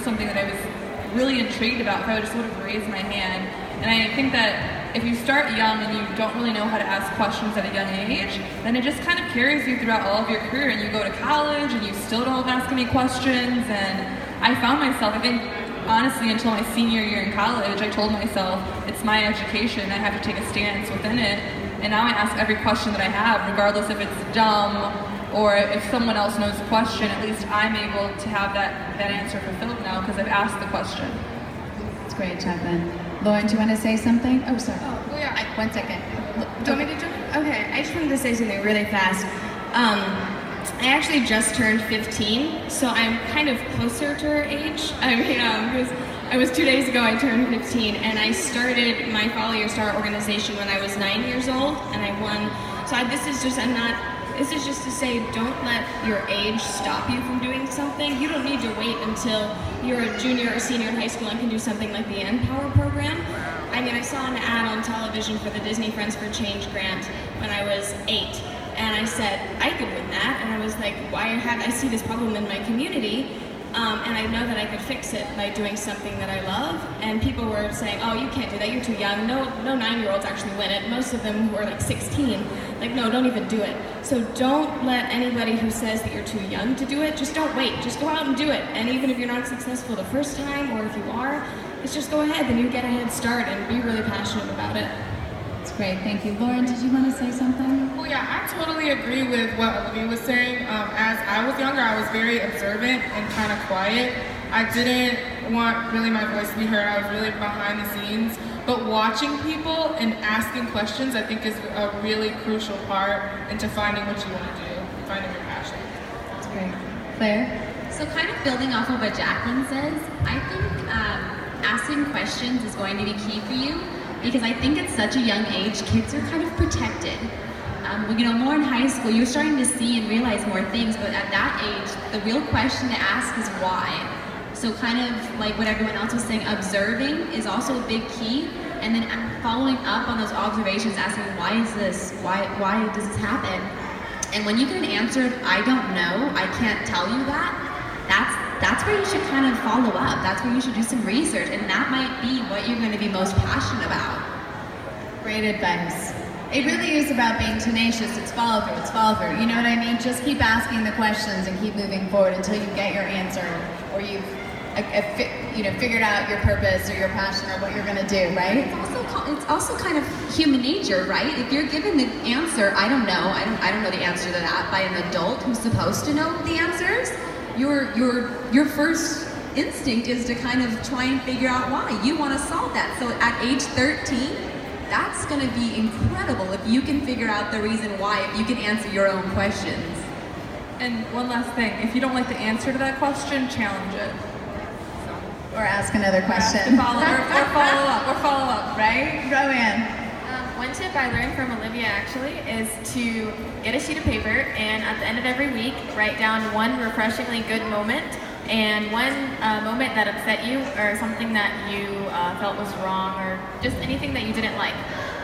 something that I was really intrigued about, if I just would have raised my hand. And I think that if you start young and you don't really know how to ask questions at a young age, then it just kind of carries you throughout all of your career, and you go to college and you still don't ask any questions. And I found myself, I think, honestly, until my senior year in college, I told myself, it's my education, I have to take a stance within it. And now I ask every question that I have, regardless if it's dumb or if someone else knows the question. At least I'm able to have that answer fulfilled now because I've asked the question. That's great, Chapman. Lauren, do you want to say something? Oh, sorry. Oh, well, yeah. 1 second. Do you want me to jump in? Okay, I just wanted to say something really fast. I actually just turned 15, so I'm kind of closer to her age. I mean, it was 2 days ago I turned 15, and I started my Follow Your Star organization when I was 9 years old, and I won. So this is just to say, don't let your age stop you from doing something. You don't need to wait until you're a junior or senior in high school and can do something like the Empower program. I mean, I saw an ad on television for the Disney Friends for Change grant when I was 8. And I said, I could win that. And I was like, I see this problem in my community, and I know that I could fix it by doing something that I love. And people were saying, oh, you can't do that, you're too young. No 9-year-olds actually win it. Most of them were like 16. Like, no, don't even do it. So don't let anybody who says that you're too young to do it, just don't wait. Just go out and do it. And even if you're not successful the first time, or if you are, just go ahead, then you get a head start and be really passionate about it. That's great, thank you. Lauren, did you want to say something? Well, yeah, I totally agree with what Olivia was saying. As I was younger, I was very observant and kind of quiet. I didn't want really my voice to be heard. I was really behind the scenes. But watching people and asking questions, I think, is a really crucial part into finding what you want to do, finding your passion. That's great. Claire? So kind of building off of what Jacqueline says, I think asking questions is going to be key for you, because I think at such a young age, kids are kind of protected. More in high school, you're starting to see and realize more things, but at that age, the real question to ask is why. So kind of like what everyone else was saying, observing is also a big key, and then following up on those observations, asking, why is this? Why does this happen? And when you get an answer of, I don't know, I can't tell you that, that's where you should kind of follow up. That's where you should do some research, and that might be what you're going to be most passionate about. Great advice. It really is about being tenacious. It's follow through. You know what I mean? Just keep asking the questions and keep moving forward until you get your answer, or you've figured out your purpose or your passion or what you're going to do, right? It's also kind of human nature, right? If you're given the answer, I don't know the answer to that, by an adult who's supposed to know the answers, your first instinct is to kind of try and figure out why. You want to solve that. So at age 13, that's going to be incredible if you can figure out the reason why, if you can answer your own questions. And one last thing, if you don't like the answer to that question, challenge it. Or ask another question. Or follow up, right? Roanne. One tip I learned from Olivia actually is to get a sheet of paper, and at the end of every week, write down one refreshingly good moment and one moment that upset you, or something that you felt was wrong, or just anything that you didn't like.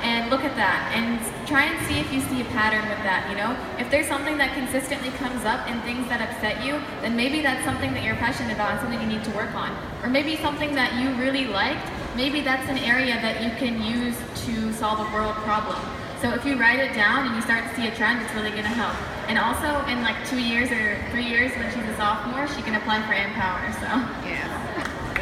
And look at that and try and see if you see a pattern with that, If there's something that consistently comes up in things that upset you, then maybe that's something that you're passionate about and something you need to work on. Or maybe something that you really liked, maybe that's an area that you can use to solve a world problem. So if you write it down and you start to see a trend, it's really going to help. And also in like 2 years or 3 years when she's a sophomore, she can apply for Empower, so. Yeah.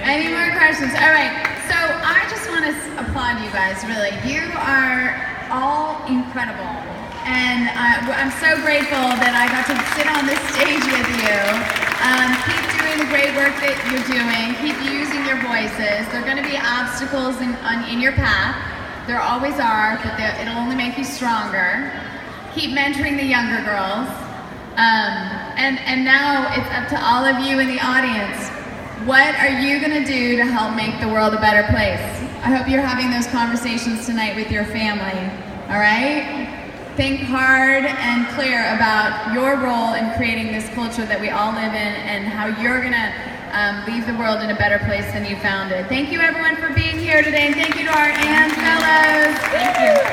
Any more questions? All right, so I just want to applaud you guys, really. You are all incredible. And I'm so grateful that I got to sit on this stage with you. Keep doing the great work that you're doing. Keep using your voices. There are going to be obstacles in your path. There always are, but it'll only make you stronger. Keep mentoring the younger girls. And now it's up to all of you in the audience. What are you going to do to help make the world a better place? I hope you're having those conversations tonight with your family, all right? Think hard and clear about your role in creating this culture that we all live in, and how you're going to leave the world in a better place than you found it. Thank you, everyone, for being here today, and thank you to our AND Fellows. Thank you.